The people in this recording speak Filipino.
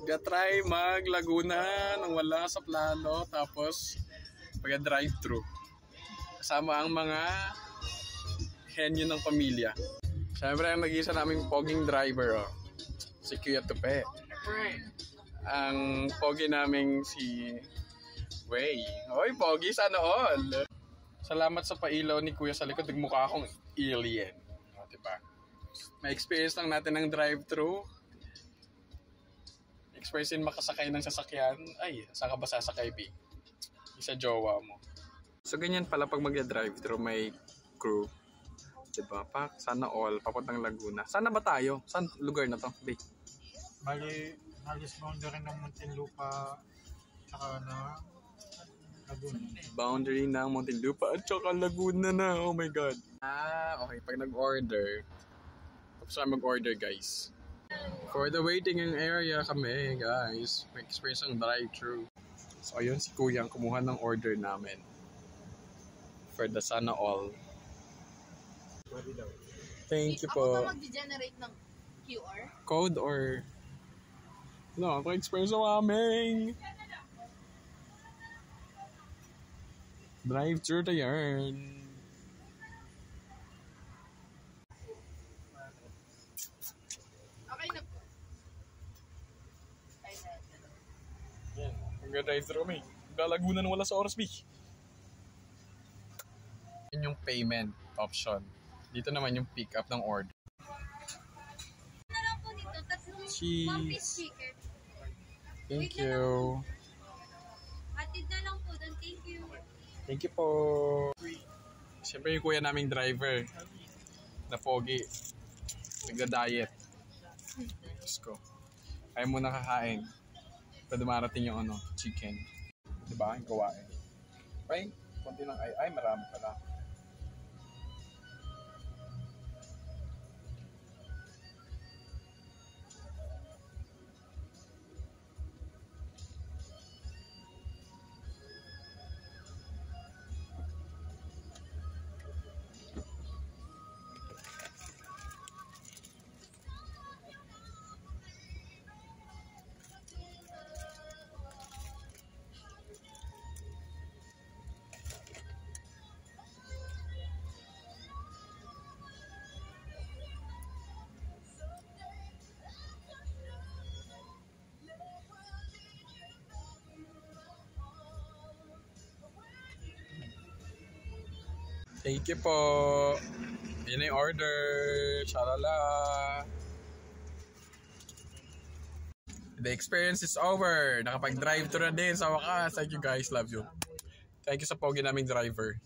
Gatry mag Laguna nang wala sa plano. Tapos pag-drive-thru. Kasama ang mga henyo ng pamilya. Siyempre ang nag-isa naming poging driver, oh. Si Kuya Tupe. Ang pogi naming si Way. Hoy, pogi, sana all. Salamat sa pailaw ni Kuya sa likod. Nagmukha akong alien. O, diba? May experience lang natin ng drive-thru. Experience din makasakay ng sasakyan. Ay, saan ka ba sasakay, B? Isa jowa mo. So, ganyan pala pag mag-drive-thru, may crew. Diba? Sana all, papuntang Laguna. Sana ba tayo? Saan lugar na to, B? Bali, halos boundary ng Muntinlupa tsaka na Laguna. Boundary ng Muntinlupa at tsaka Laguna na. Oh my God. Okay. Pag nag-order, tapos na mag-order, guys. For the waiting area kami, guys. May experience ng drive-thru. So, ayun si Kuya ang kumuha ng order namin. For the Sana All. Thank you po. Ako ba mag-generate ng QR? Code or... No, pa-experience na kaming. Drive-thru to yarn. Okay na po. Yan. Mag-drive-thru kami. Laguna na wala sa oras, B. Yun yung payment option. Dito naman yung pick up ng order. Na lang po dito, tatlong Cheese. one-piece chicken. Thank you. Hatid na lang po doon, thank you. Thank you po. Siyempre yung kuya naming driver na pogi. Nagda-diet. Diyos ko. Ayaw mo nakakain. Pwede dumarating yung chicken. Diba? Yung gawain. Okay? Kunti lang ay marami pala. Thank you po. Yun na yung order. Shalala. The experience is over. Nakapag-drive-thru na din sa wakas. Thank you guys. Love you. Thank you sa pogi naming driver.